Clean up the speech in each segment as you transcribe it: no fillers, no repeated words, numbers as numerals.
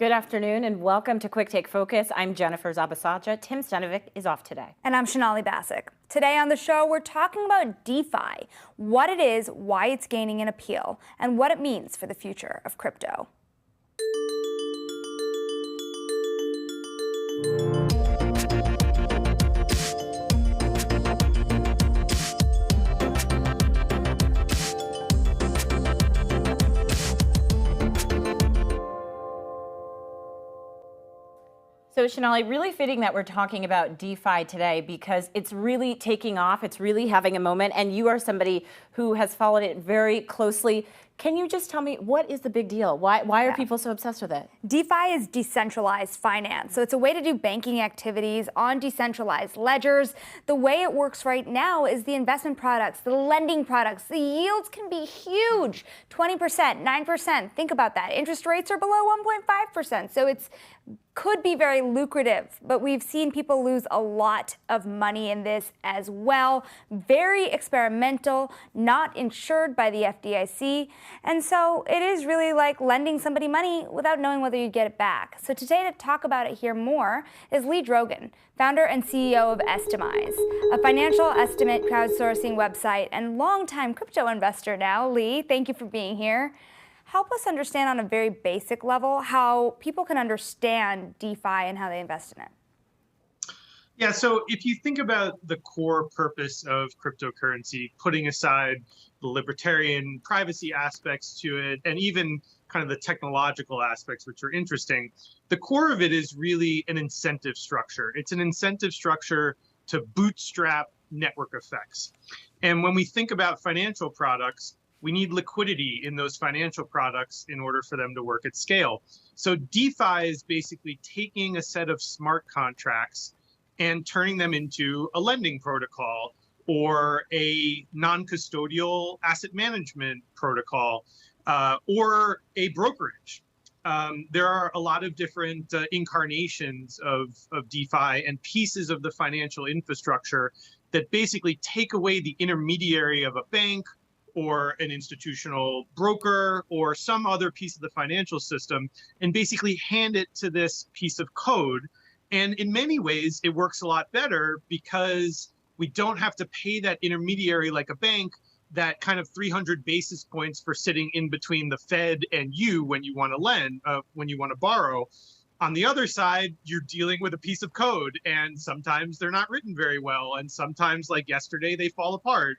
Good afternoon and welcome to Quick Take Focus. I'm Jennifer Zabasaja. Tim Stenovic is off today. And I'm Shanali Bassick. Today on the show, we're talking about DeFi, what it is, why it's gaining an appeal, and what it means for the future of crypto. So Shanali, really fitting that we're talking about DeFi today because it's really taking off. It's really having a moment. And you are somebody who has followed it very closely. Can you just tell me, what is the big deal? Why are people so obsessed with it? DeFi is decentralized finance. So it's a way to do banking activities on decentralized ledgers. The way it works right now is the investment products, the lending products, the yields can be huge. 20%, 9%. Think about that. Interest rates are below 1.5%. So it's could be very lucrative, but we've seen people lose a lot of money in this as well. Very experimental, not insured by the FDIC. And so it is really like lending somebody money without knowing whether you get it back. So today to talk about it here more is Lee Drogan, founder and CEO of Estimize, a financial estimate crowdsourcing website and longtime crypto investor now. Lee, thank you for being here. Help us understand on a very basic level how people can understand DeFi and how they invest in it. Yeah, so if you think about the core purpose of cryptocurrency, putting aside the libertarian privacy aspects to it, and even kind of the technological aspects, which are interesting, the core of it is really an incentive structure. It's an incentive structure to bootstrap network effects. And when we think about financial products, we need liquidity in those financial products in order for them to work at scale. So DeFi is basically taking a set of smart contracts and turning them into a lending protocol or a non-custodial asset management protocol or a brokerage. There are a lot of different incarnations of DeFi and pieces of the financial infrastructure that basically take away the intermediary of a bank or an institutional broker or some other piece of the financial system and basically hand it to this piece of code. And in many ways, it works a lot better because we don't have to pay that intermediary like a bank that kind of 300 basis points for sitting in between the Fed and you when you want to lend, when you want to borrow. On the other side, you're dealing with a piece of code, and sometimes they're not written very well. And sometimes, like yesterday, they fall apart.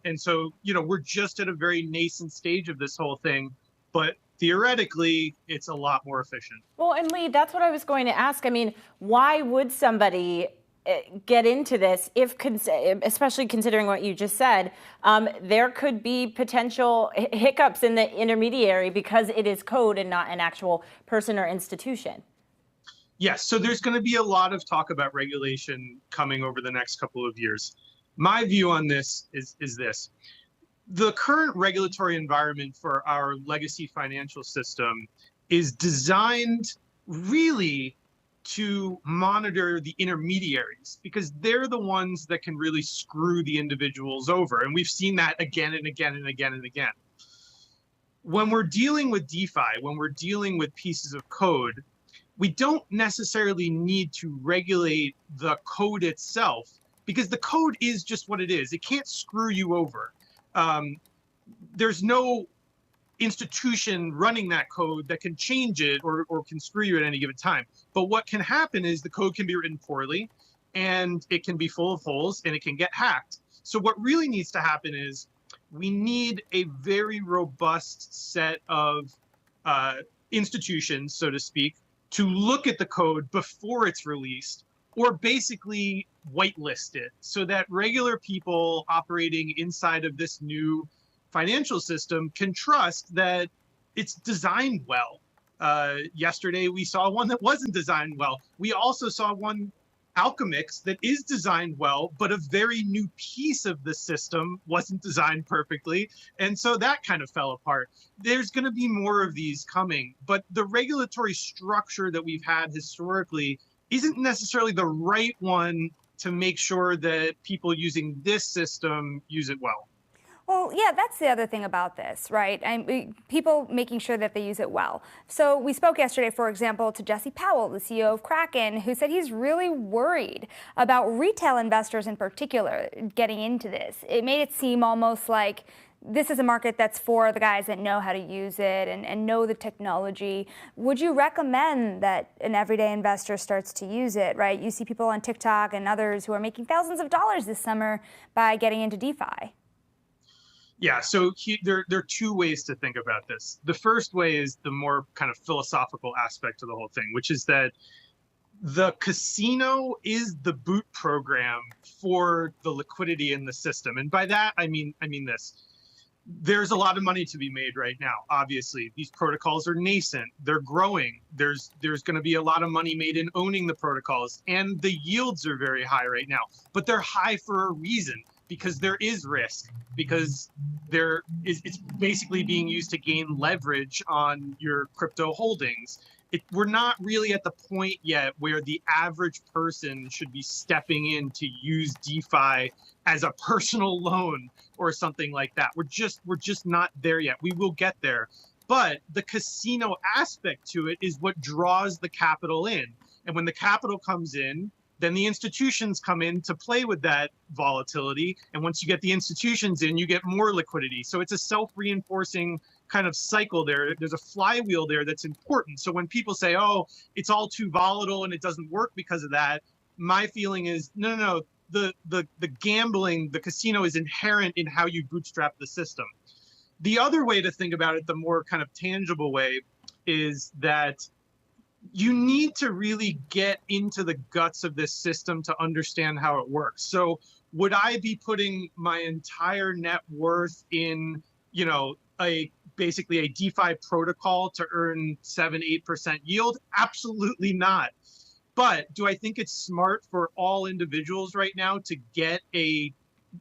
And so, we're just at a very nascent stage of this whole thing, but theoretically, it's a lot more efficient. Well, and Lee, that's what I was going to ask. I mean, why would somebody get into this if, especially considering what you just said, there could be potential hiccups in the intermediary because it is code and not an actual person or institution? Yes, so there's going to be a lot of talk about regulation coming over the next couple of years. My view on this is this. The current regulatory environment for our legacy financial system is designed really to monitor the intermediaries because they're the ones that can really screw the individuals over. And we've seen that again and again and again and again. When we're dealing with DeFi, when we're dealing with pieces of code, we don't necessarily need to regulate the code itself, because the code is just what it is. It can't screw you over. There's no institution running that code that can change it or can screw you at any given time. But what can happen is the code can be written poorly and it can be full of holes and it can get hacked. So what really needs to happen is we need a very robust set of institutions, so to speak, to look at the code before it's released, or basically whitelist it so that regular people operating inside of this new financial system can trust that it's designed well. Yesterday, we saw one that wasn't designed well. We also saw one, Alchemix, that is designed well, but a very new piece of the system wasn't designed perfectly. And so that kind of fell apart. There's going to be more of these coming, but the regulatory structure that we've had historically isn't necessarily the right one to make sure that people using this system use it well. Well, yeah, that's the other thing about this, right? People making sure that they use it well. So we spoke yesterday, for example, to Jesse Powell, the CEO of Kraken, who said he's really worried about retail investors in particular getting into this. It made it seem almost like this is a market that's for the guys that know how to use it and know the technology. Would you recommend that an everyday investor starts to use it, right? You see people on TikTok and others who are making thousands of dollars this summer by getting into DeFi. Yeah, so there are two ways to think about this. The first way is the more kind of philosophical aspect of the whole thing, which is that the casino is the boot program for the liquidity in the system. And by that, I mean this. There's a lot of money to be made right now. Obviously, these protocols are nascent. They're growing. There's going to be a lot of money made in owning the protocols, and the yields are very high right now. But they're high for a reason, because there is risk, because it's basically being used to gain leverage on your crypto holdings. We're not really at the point yet where the average person should be stepping in to use DeFi as a personal loan or something like that. We're just not there yet. We will get there. But the casino aspect to it is what draws the capital in. And when the capital comes in, then the institutions come in to play with that volatility. And once you get the institutions in, you get more liquidity. So it's a self-reinforcing kind of cycle there. There's a flywheel there that's important. So when people say, oh, it's all too volatile and it doesn't work because of that, my feeling is, no. The gambling, the casino is inherent in how you bootstrap the system. The other way to think about it, the more kind of tangible way, is that you need to really get into the guts of this system to understand how it works. So would I be putting my entire net worth in, basically a DeFi protocol to earn 7-8% yield? Absolutely not. But do I think it's smart for all individuals right now to get a,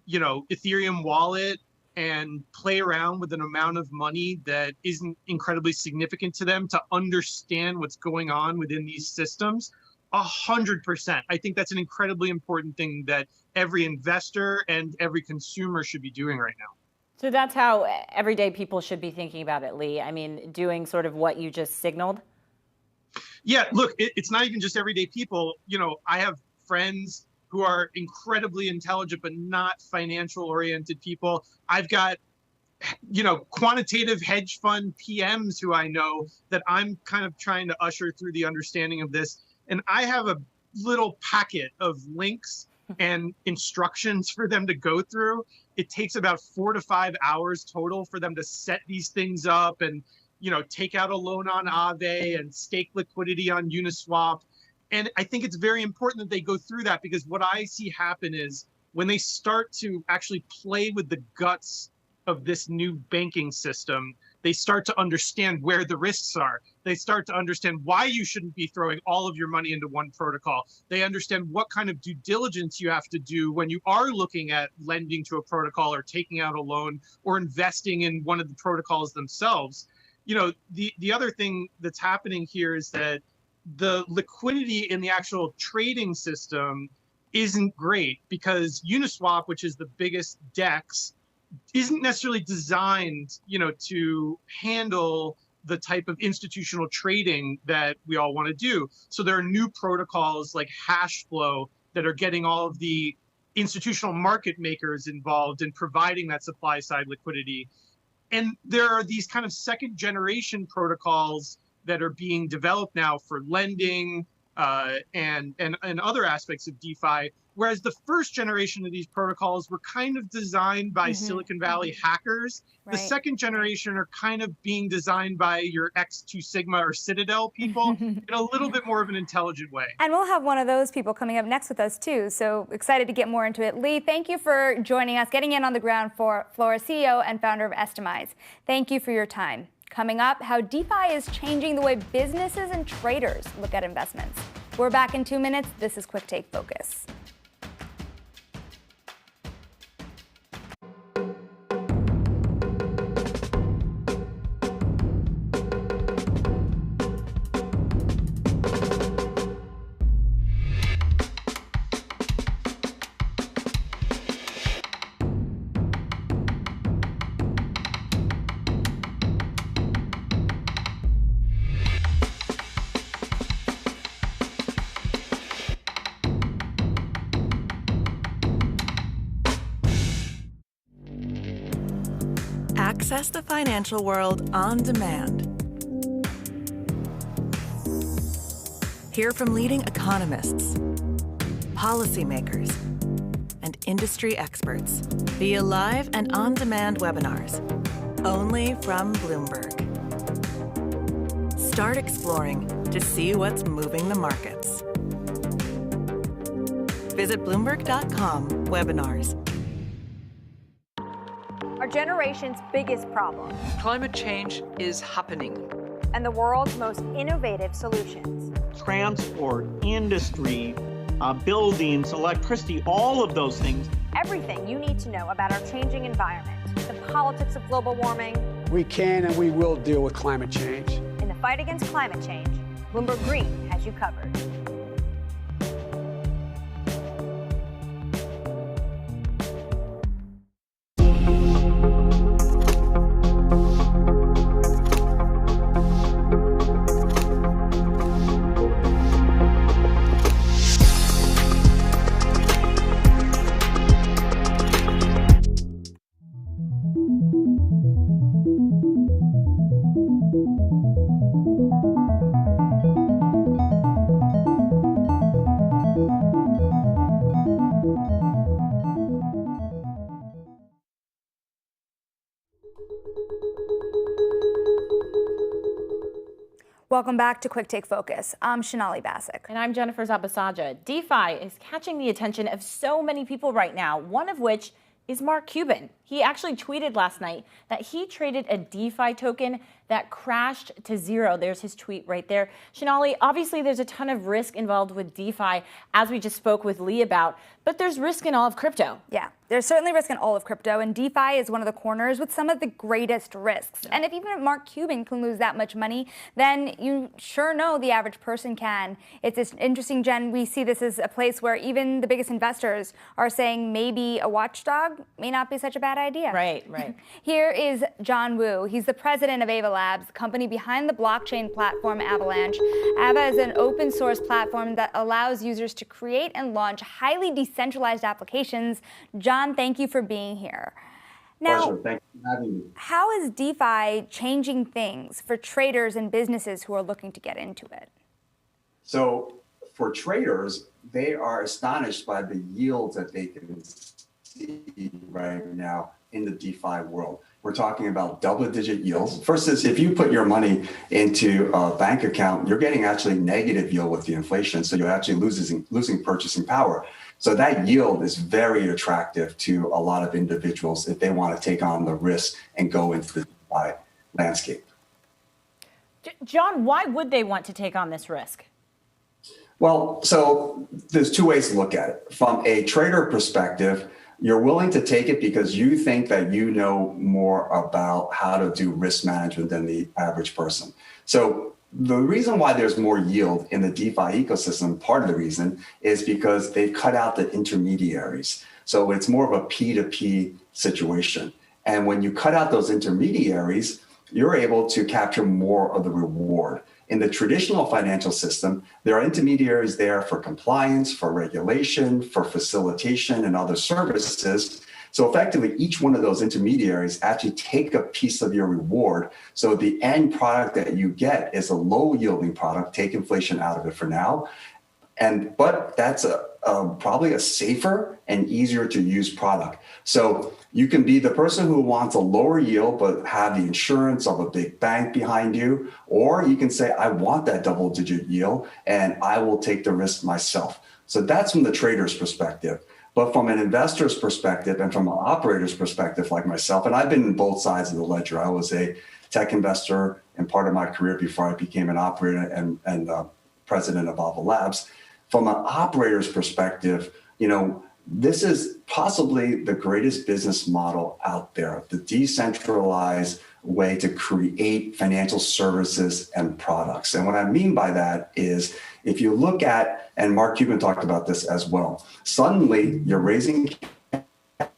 Ethereum wallet and play around with an amount of money that isn't incredibly significant to them to understand what's going on within these systems? 100%. I think that's an incredibly important thing that every investor and every consumer should be doing right now. So that's how everyday people should be thinking about it, Lee. I mean, doing sort of what you just signaled. Yeah, look, it's not even just everyday people. I have friends who are incredibly intelligent, but not financial oriented people. I've got, quantitative hedge fund PMs who I know that I'm kind of trying to usher through the understanding of this. And I have a little packet of links and instructions for them to go through. It takes about 4 to 5 hours total for them to set these things up and take out a loan on Aave and stake liquidity on Uniswap. And I think it's very important that they go through that, because what I see happen is when they start to actually play with the guts of this new banking system, they start to understand where the risks are. They start to understand why you shouldn't be throwing all of your money into one protocol. They understand what kind of due diligence you have to do when you are looking at lending to a protocol or taking out a loan or investing in one of the protocols themselves. The other thing that's happening here is that the liquidity in the actual trading system isn't great, because Uniswap, which is the biggest DEX, isn't necessarily designed, to handle the type of institutional trading that we all want to do. So there are new protocols like Hashflow that are getting all of the institutional market makers involved in providing that supply side liquidity. And there are these kind of second generation protocols that are being developed now for lending and other aspects of DeFi, whereas the first generation of these protocols were kind of designed by Silicon Valley hackers. Right. The second generation are kind of being designed by your X2 Sigma or Citadel people in a little bit more of an intelligent way. And we'll have one of those people coming up next with us too, so excited to get more into it. Lee, thank you for joining us, getting in on the ground floor, CEO and founder of Estimize. Thank you for your time. Coming up, how DeFi is changing the way businesses and traders look at investments. We're back in 2 minutes. This is Quicktake Focus. Access the financial world on demand. Hear from leading economists, policymakers, and industry experts via live and on-demand webinars, only from Bloomberg. Start exploring to see what's moving the markets. Visit Bloomberg.com/webinars. Our generation's biggest problem. Climate change is happening. And the world's most innovative solutions. Transport, industry, buildings, electricity, all of those things. Everything you need to know about our changing environment, the politics of global warming. We can and we will deal with climate change. In the fight against climate change, Bloomberg Green has you covered. Welcome back to Quick Take Focus. I'm Shanali Basak. And I'm Jennifer Zabasaja. DeFi is catching the attention of so many people right now, one of which is Mark Cuban. He actually tweeted last night that he traded a DeFi token that crashed to zero. There's his tweet right there. Shanali, obviously there's a ton of risk involved with DeFi, as we just spoke with Lee about, but there's risk in all of crypto. Yeah, there's certainly risk in all of crypto, and DeFi is one of the corners with some of the greatest risks. Yeah. And if even Mark Cuban can lose that much money, then you sure know the average person can. It's just interesting, Jen. We see this as a place where even the biggest investors are saying maybe a watchdog may not be such a bad idea. Right, right. Here is John Wu. He's the president of Ava Labs, the company behind the blockchain platform Avalanche. Ava is an open source platform that allows users to create and launch highly decentralized applications. John, thank you for being here. Now, pleasure. Thank you for having me. How is DeFi changing things for traders and businesses who are looking to get into it? So for traders, they are astonished by the yields that they can see right now in the DeFi world. We're talking about double-digit yields. First is if you put your money into a bank account, you're getting actually negative yield with the inflation. So you're actually losing purchasing power. So that yield is very attractive to a lot of individuals if they want to take on the risk and go into the DeFi landscape. John, why would they want to take on this risk? Well, so there's two ways to look at it. From a trader perspective, you're willing to take it because you think that you know more about how to do risk management than the average person. So the reason why there's more yield in the DeFi ecosystem, part of the reason, is because they've cut out the intermediaries. So it's more of a P2P situation. And when you cut out those intermediaries, you're able to capture more of the reward. In the traditional financial system, there are intermediaries there for compliance, for regulation, for facilitation, and other services. So effectively, each one of those intermediaries actually take a piece of your reward. So the end product that you get is a low yielding product, take inflation out of it for now. But that's probably a safer and easier to use product. So you can be the person who wants a lower yield, but have the insurance of a big bank behind you, or you can say, I want that double-digit yield and I will take the risk myself. So that's from the trader's perspective. But from an investor's perspective and from an operator's perspective like myself, and I've been in both sides of the ledger. I was a tech investor and part of my career before I became an operator and president of Ava Labs. From an operator's perspective, this is possibly the greatest business model out there, the decentralized way to create financial services and products. And what I mean by that is if you look at, and Mark Cuban talked about this as well, suddenly you're raising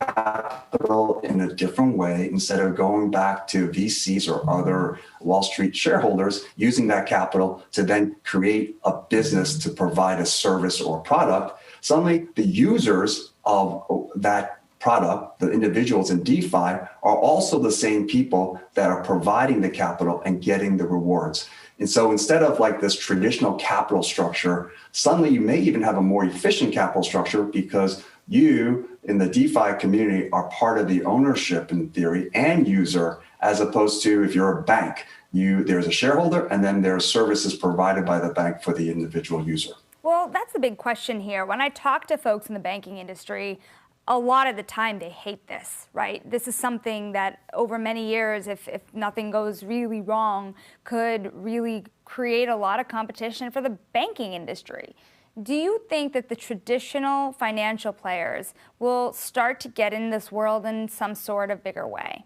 capital in a different way instead of going back to VCs or other Wall Street shareholders, using that capital to then create a business to provide a service or product. Suddenly the users of that product, the individuals in DeFi, are also the same people that are providing the capital and getting the rewards. And so instead of like this traditional capital structure, suddenly you may even have a more efficient capital structure because you in the DeFi community are part of the ownership in theory and user, as opposed to if you're a bank, there's a shareholder and then there are services provided by the bank for the individual user. Well, that's the big question here. When I talk to folks in the banking industry, a lot of the time they hate this, right? This is something that over many years, if nothing goes really wrong, could really create a lot of competition for the banking industry. Do you think that the traditional financial players will start to get in this world in some sort of bigger way?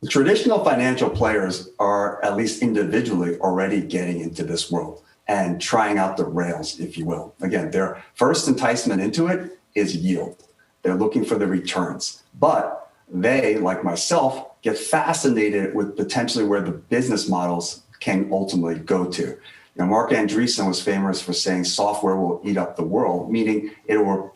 The traditional financial players are, at least individually, already getting into this world and trying out the rails, if you will. Again, their first enticement into it is yield. They're looking for the returns. But they, like myself, get fascinated with potentially where the business models can ultimately go to. Mark Andreessen was famous for saying software will eat up the world, meaning it will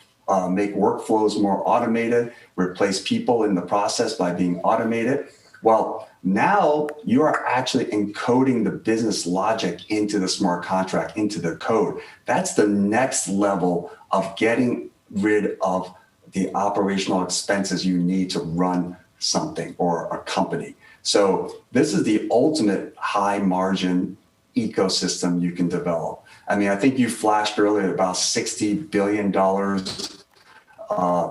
make workflows more automated, replace people in the process by being automated. Well, now you are actually encoding the business logic into the smart contract, into the code. That's the next level of getting rid of the operational expenses you need to run something or a company. So this is the ultimate high margin ecosystem you can develop. I mean, I think you flashed earlier about $60 billion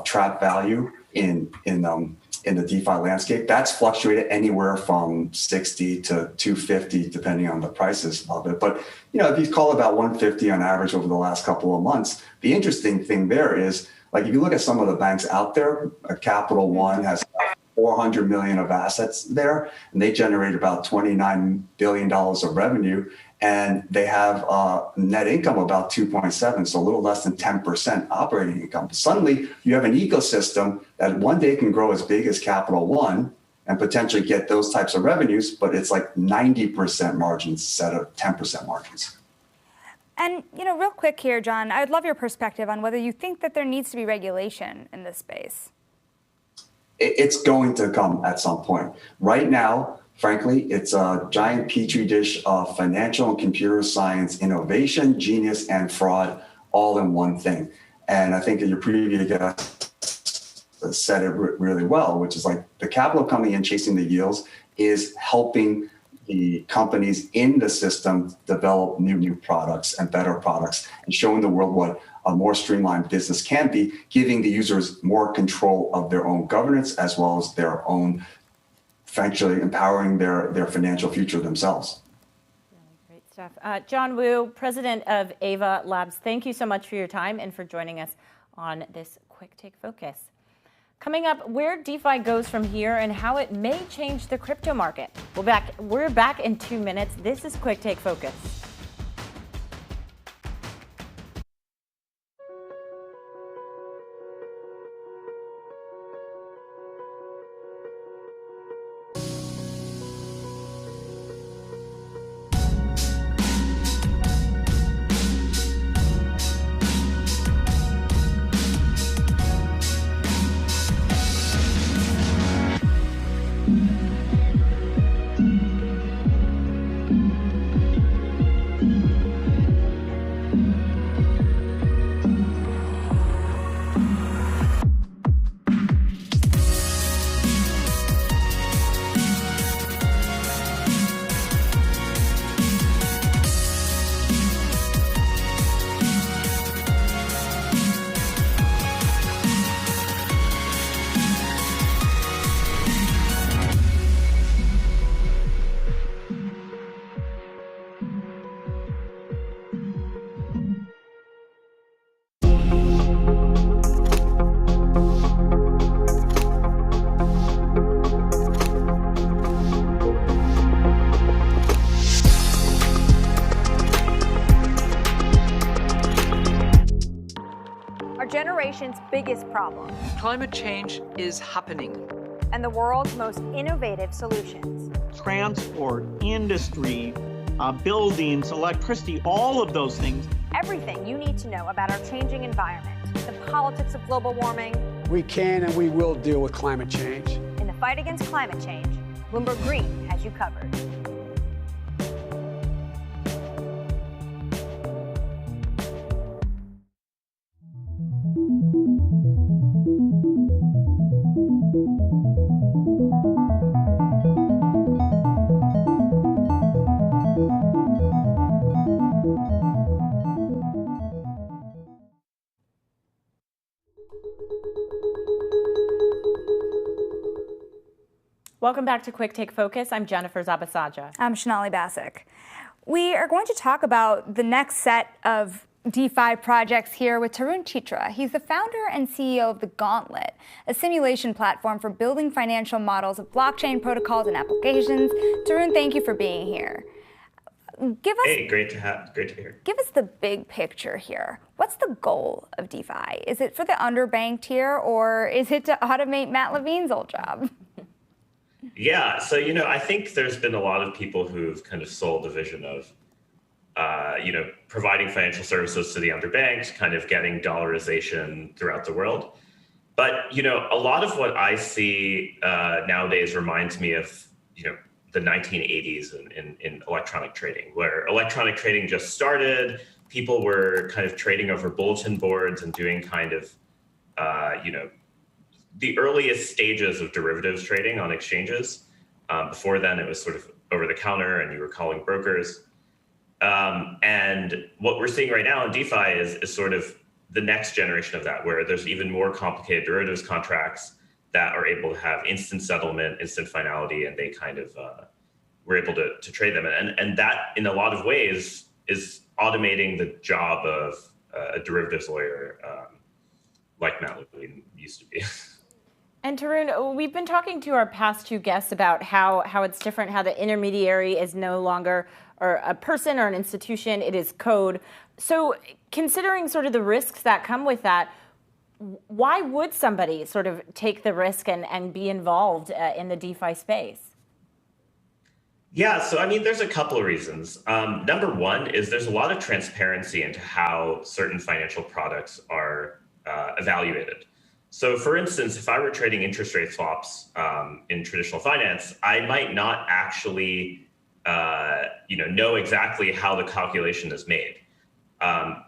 trap value in the DeFi landscape. That's fluctuated anywhere from 60 to 250, depending on the prices of it. But if you call about 150 on average over the last couple of months, the interesting thing there is, like, if you look at some of the banks out there, Capital One has 400 million of assets there, and they generate about $29 billion of revenue, and they have net income about 2.7, so a little less than 10% operating income. Suddenly, you have an ecosystem that one day can grow as big as Capital One and potentially get those types of revenues, but it's like 90% margins instead of 10% margins. And, real quick here, John, I'd love your perspective on whether you think that there needs to be regulation in this space. It's going to come at some point. Right now, frankly, it's a giant petri dish of financial and computer science innovation, genius, and fraud all in one thing. And I think that your previous guest said it really well, which is like the capital coming in, chasing the yields, is helping the companies in the system develop new products and better products and showing the world what a more streamlined business can be, giving the users more control of their own governance as well as their own, frankly, empowering their financial future themselves. Really great stuff. John Wu, president of Ava Labs, thank you so much for your time and for joining us on this Quick Take Focus. Coming up, where DeFi goes from here and how it may change the crypto market. We're back in 2 minutes. This is Quick Take Focus. Generation's biggest problem Climate change is happening. and the world's most innovative solutions. Transport, industry, buildings, electricity, all of those things. Everything you need to know about our changing environment, the politics of global warming. We can and we will deal with climate change. In the fight against climate change, Bloomberg Green has you covered. Welcome back to Quick Take Focus. I'm Jennifer Zabasaja. I'm Shanali Bassick. We are going to talk about the next set of DeFi projects here with Tarun Chitra. He's the founder and CEO of The Gauntlet, a simulation platform for building financial models of blockchain protocols and applications. Tarun, thank you for being here. Great to be here. Give us the big picture here. What's the goal of DeFi? Is it for the underbanked here, or is it to automate Matt Levine's old job? Yeah, so, I think there's been a lot of people who've kind of sold the vision of, providing financial services to the underbanked, kind of getting dollarization throughout the world. But, a lot of what I see nowadays reminds me of, the 1980s in electronic trading, where electronic trading just started. People were kind of trading over bulletin boards and doing kind of, the earliest stages of derivatives trading on exchanges. Before then, it was sort of over the counter and you were calling brokers. And what we're seeing right now in DeFi is sort of the next generation of that, where there's even more complicated derivatives contracts that are able to have instant settlement, instant finality, and they kind of we're able to trade them. And that, in a lot of ways, is automating the job of a derivatives lawyer like Matt Levine used to be. And Tarun, we've been talking to our past two guests about how it's different, how the intermediary is no longer or a person or an institution, it is code. So considering sort of the risks that come with that, why would somebody sort of take the risk and be involved in the DeFi space? Yeah, so there's a couple of reasons. Number one is there's a lot of transparency into how certain financial products are evaluated. So for instance, if I were trading interest rate swaps in traditional finance, I might not actually know exactly how the calculation is made.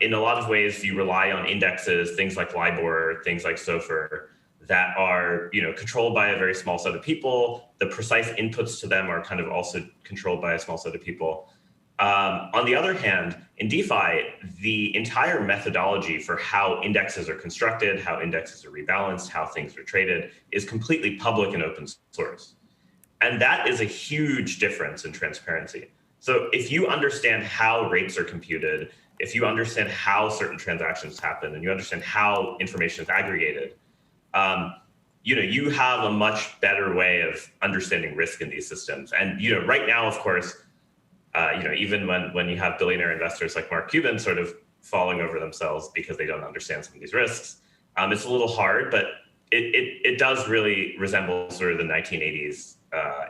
In a lot of ways, you rely on indexes, things like LIBOR, things like SOFR, that are controlled by a very small set of people. The precise inputs to them are kind of also controlled by a small set of people. On the other hand, in DeFi, the entire methodology for how indexes are constructed, how indexes are rebalanced, how things are traded is completely public and open source. And that is a huge difference in transparency. So if you understand how rates are computed, if you understand how certain transactions happen, and you understand how information is aggregated, you have a much better way of understanding risk in these systems. And right now, of course, even when you have billionaire investors like Mark Cuban sort of falling over themselves because they don't understand some of these risks, it's a little hard, but it does really resemble sort of the 1980s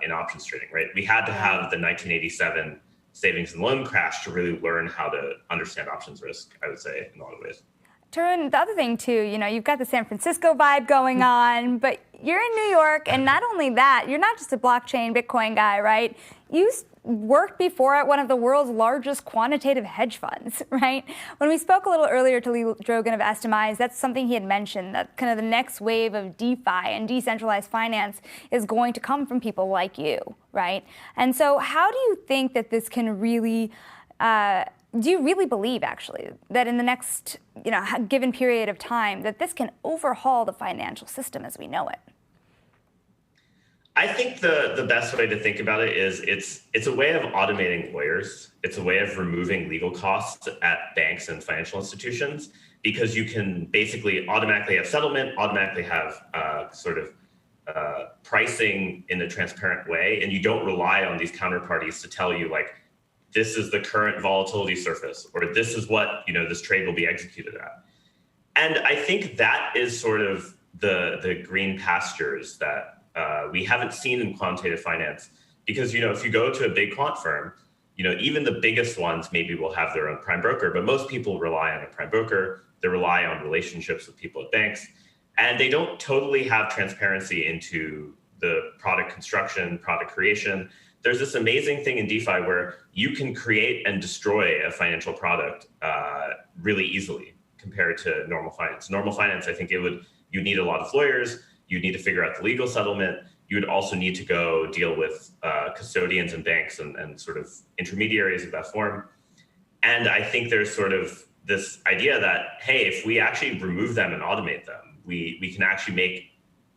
in options trading, right? We had to have the 1987 savings and loan crash to really learn how to understand options risk, I would say, in a lot of ways. Tarun, the other thing too, you've got the San Francisco vibe going on, but you're in New York, and not only that, you're not just a blockchain Bitcoin guy, right? You worked before at one of the world's largest quantitative hedge funds, right? When we spoke a little earlier to Lee Drogan of Estimize, that's something he had mentioned, that kind of the next wave of DeFi and decentralized finance is going to come from people like you, right? And so how do you think that this can really, do you really believe, actually, that in the next given period of time, that this can overhaul the financial system as we know it? I think the best way to think about it is it's a way of automating lawyers. It's a way of removing legal costs at banks and financial institutions, because you can basically automatically have settlement, automatically have pricing in a transparent way, and you don't rely on these counterparties to tell you, like, this is the current volatility surface, or this is what this trade will be executed at. And I think that is sort of the green pastures that we haven't seen in quantitative finance, because if you go to a big quant firm, even the biggest ones maybe will have their own prime broker, but most people rely on a prime broker They rely on relationships with people at banks, and they don't totally have transparency into the product construction, product creation. There's this amazing thing in DeFi where you can create and destroy a financial product really easily compared to normal finance. Normal finance, I think you'd need a lot of lawyers. You'd need to figure out the legal settlement. You would also need to go deal with custodians and banks and sort of intermediaries of that form. And I think there's sort of this idea that, hey, if we actually remove them and automate them, we can actually make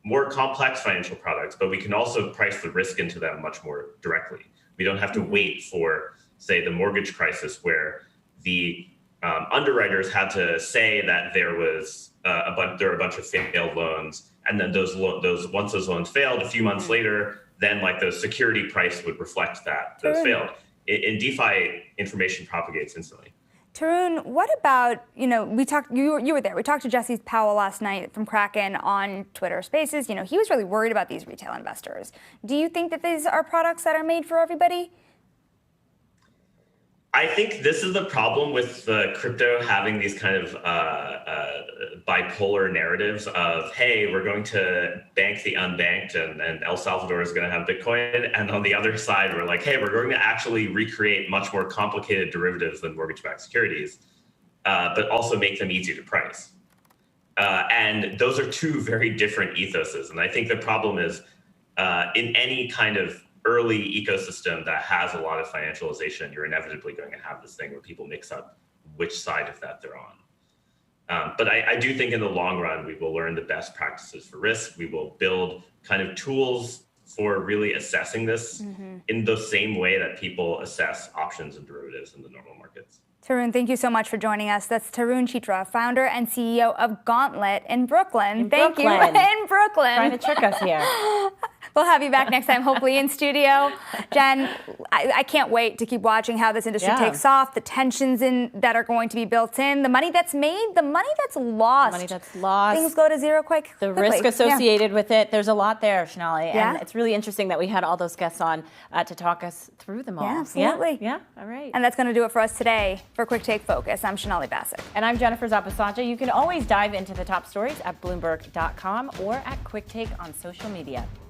more complex financial products, but we can also price the risk into them much more directly. We don't have to wait for, say, the mortgage crisis where the underwriters had to say that there were a bunch of failed loans, and then once those loans failed, a few months later, then like the security price would reflect that those failed. In DeFi, information propagates instantly. Tarun, what about, we talked, you were there. We talked to Jesse Powell last night from Kraken on Twitter Spaces. He was really worried about these retail investors. Do you think that these are products that are made for everybody? I think this is the problem with the crypto having these kind of bipolar narratives of, hey, we're going to bank the unbanked and El Salvador is going to have Bitcoin. And on the other side, we're like, hey, we're going to actually recreate much more complicated derivatives than mortgage-backed securities, but also make them easy to price. And those are two very different ethoses. And I think the problem is in any kind of early ecosystem that has a lot of financialization, you're inevitably going to have this thing where people mix up which side of that they're on. But I do think in the long run, we will learn the best practices for risk. We will build kind of tools for really assessing this in the same way that people assess options and derivatives in the normal markets. Tarun, thank you so much for joining us. That's Tarun Chitra, founder and CEO of Gauntlet in Brooklyn. Thank you. In Brooklyn. Trying to trick us here. We'll have you back next time, hopefully in studio. Jen, I can't wait to keep watching how this industry takes off, the tensions that are going to be built in, the money that's made, the money that's lost. The money that's lost. Things go to zero quickly. The risk associated with it. There's a lot there, Shonali. And it's really interesting that we had all those guests on to talk us through them all. Yeah, absolutely. Yeah, all right. And that's going to do it for us today for Quick Take Focus. I'm Shonali Bassett. And I'm Jennifer Zapasanta. You can always dive into the top stories at Bloomberg.com or at Quicktake on social media.